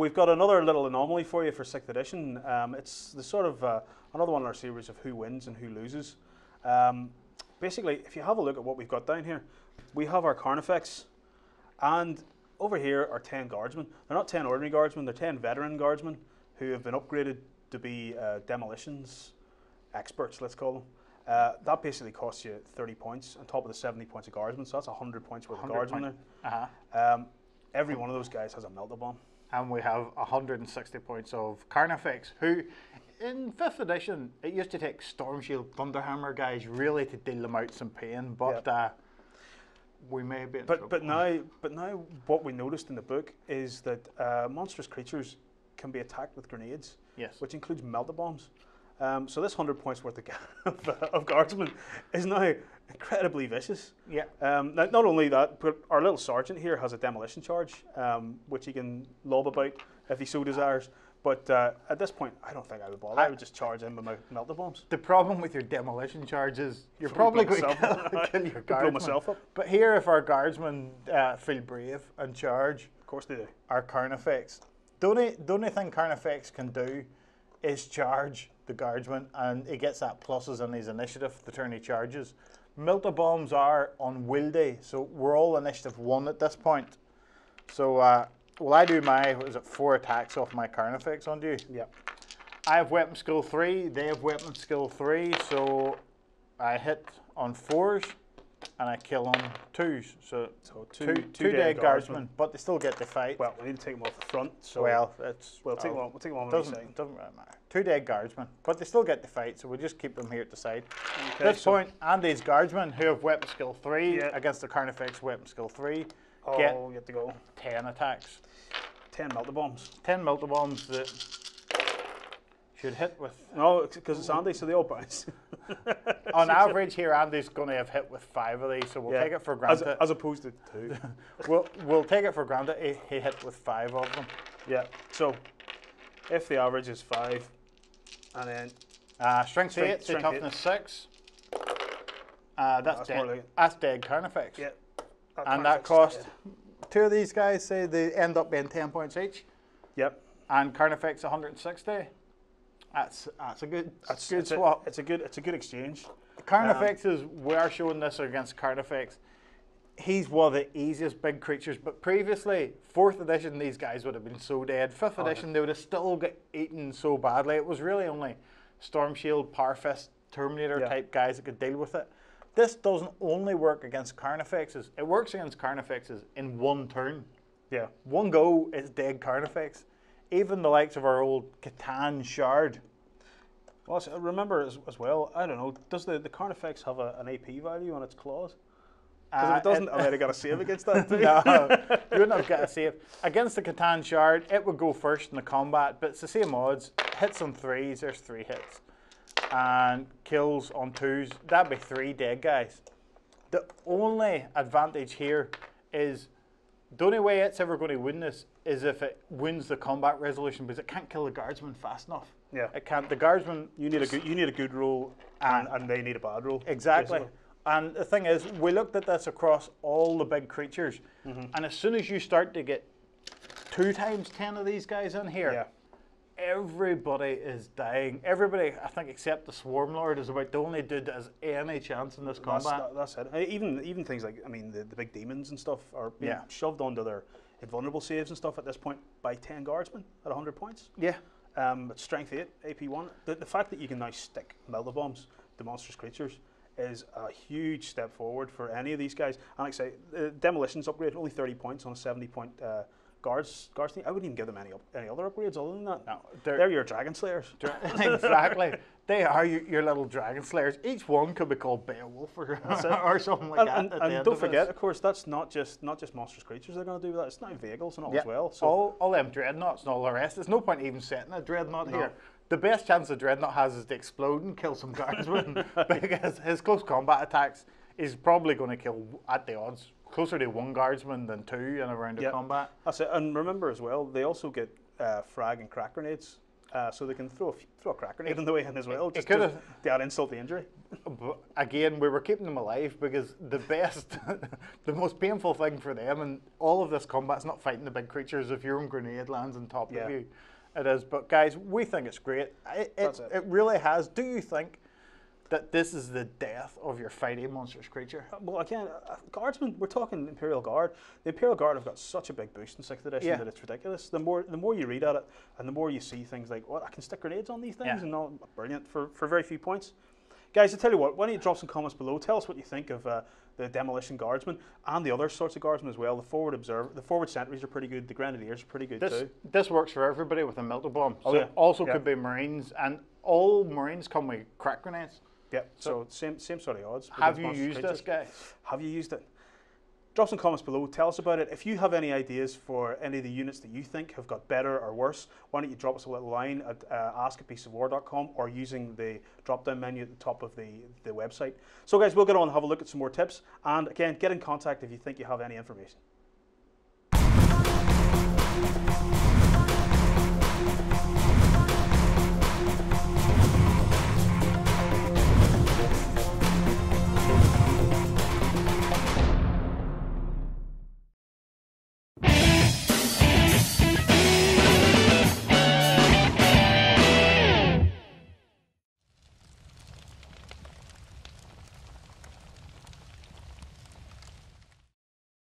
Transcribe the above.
we've got another little anomaly for you for 6th edition. It's the sort of another one in our series of who wins and who loses. Basically, if you have a look at what we've got down here, we have our Carnifex, and over here are 10 guardsmen. They're not 10 ordinary guardsmen, they're 10 veteran guardsmen who have been upgraded to be demolitions experts, let's call them. That basically costs you 30 points on top of the 70 points of guardsmen, so that's 100 points worth of guardsmen there. Every one of those guys has a melta-bomb. And we have 160 points of Carnifex, who in 5th edition, it used to take Storm Shield Thunderhammer guys really to deal them out some pain, but we may be in trouble. But now what we noticed in the book is that monstrous creatures can be attacked with grenades, which includes melta-bombs. So this 100 points worth of guardsmen is now incredibly vicious. Yeah. Not only that, but our little sergeant here has a demolition charge, which he can lob about if he so desires. But at this point, I don't think I would bother. I would just charge in with my melta-bombs. The problem with your demolition charge is you're probably going to kill your guardsmen. Blow myself up. But here, if our guardsmen feel brave and charge, of course they do. Our Carnifex. The only thing Carnifex can do is charge the guardsman, and he gets that pluses on his initiative the turn he charges. Melta-bombs are on will day, so we're all initiative 1 at this point. So, well, I do my, 4 attacks off my Carnifex onto you? Yep. I have weapon skill 3, they have weapon skill 3, so I hit on 4s and I kill on 2s. So two dead guardsmen, but they still get the fight. Well, we need to take them off the front. So we'll take them on. On doesn't really matter. 2 dead guardsmen, but they still get the fight, so we'll just keep them here at the side. Okay, at this point, Andy's guardsmen, who have weapon skill 3 against the Carnifex weapon skill 3, get to go 10 attacks. 10 melta-bombs. 10 melta-bombs that should hit with... No, because it's Andy, so they all bounce. On average here, Andy's going to have hit with 5 of these, so we'll take it for granted. As opposed to 2. we'll take it for granted he hit with 5 of them. Yeah, so if the average is 5, and then... strength 8, so toughness 6. That's dead Carnifex. Yeah. And that cost... 2 of these guys, say they end up being 10 points each. Yep. And Carnifex 160. That's a good swap. It's a good exchange. Carnifexes, we are showing this against Carnifex. He's one of the easiest big creatures, but previously, 4th edition, these guys would have been so dead. 5th edition, they would have still got eaten so badly. It was really only Storm Shield, Power Fist, Terminator type guys that could deal with it. This doesn't only work against Carnifexes. It works against Carnifexes in 1 turn. Yeah. 1 go, it's dead Carnifex. Even the likes of our old Catan Shard. Well, remember as well, I don't know, does the Carnifex have an AP value on its claws? Because if it doesn't, I might have got a save against that too. No, you wouldn't have got a save. Against the Catan Shard, it would go first in the combat, but it's the same odds. Hits on 3s, there's 3 hits. And kills on 2s, that'd be 3 dead guys. The only advantage here is the only way it's ever going to win this is if it wins the combat resolution, because it can't kill the guardsman fast enough. Yeah, it can't. The guardsman, you need a good roll, and they need a bad roll. Exactly. Basically. And the thing is, we looked at this across all the big creatures, and as soon as you start to get 2 times 10 of these guys in here, everybody is dying. Everybody, I think, except the Swarm Lord, is about the only dude that has any chance in this combat. That's it. Even things like, I mean, the big demons and stuff are being shoved onto their invulnerable saves and stuff at this point by 10 guardsmen at 100 points. Yeah. Strength 8, AP 1. The fact that you can now stick melta-bombs to monstrous creatures is a huge step forward for any of these guys. And like I say, Demolition's upgrade, only 30 points on a 70-point guards team. I wouldn't even give them any other upgrades other than that. No, they're your Dragonslayers. Exactly. They are your little Dragonslayers. Each one could be called Beowulf or something like that. And don't forget, of course, that's not just monstrous creatures they're going to do that. It's now vehicles and all as well. So all them dreadnoughts and all the rest. There's no point even setting a dreadnought here. The best chance a dreadnought has is to explode and kill some guardsmen, because his close combat attacks is probably going to kill, at the odds, closer to 1 guardsman than 2 in a round of combat. That's it. And remember as well, they also get frag and crack grenades so they can throw a crack grenade on the way in as well, just could've- to add insult to injury. But again, we were keeping them alive because the best, the most painful thing for them, and all of this combat's not fighting the big creatures. If your own grenade lands on top Yeah. of you, it is. But guys, we think it's great. That's it. It really has. Do you think that this is the death of your fighting monstrous creature? Well, again, Guardsmen, we're talking Imperial Guard. The Imperial Guard have got such a big boost in 6th edition Yeah. that it's ridiculous. The more you read at it, and the more you see things like, well, I can stick grenades on these things, Yeah. and all, brilliant for very few points. Guys, I tell you what, why don't you drop some comments below? Tell us what you think of the Demolition Guardsmen and the other sorts of Guardsmen as well. The forward sentries are pretty good. The Grenadiers are pretty good too. This works for everybody with a melter bomb. Oh, So yeah. it also Yeah. could be Marines, and all Marines come with crack grenades. Yeah, so same sort of odds. Have against you monstrous used creatures. this, guys? Have you used it? Drop some comments below. Tell us about it. If you have any ideas for any of the units that you think have got better or worse, why don't you drop us a little line at askapieceofwar.com or using the drop-down menu at the top of the website. So guys, we'll get on and have a look at some more tips. And again, get in contact if you think you have any information.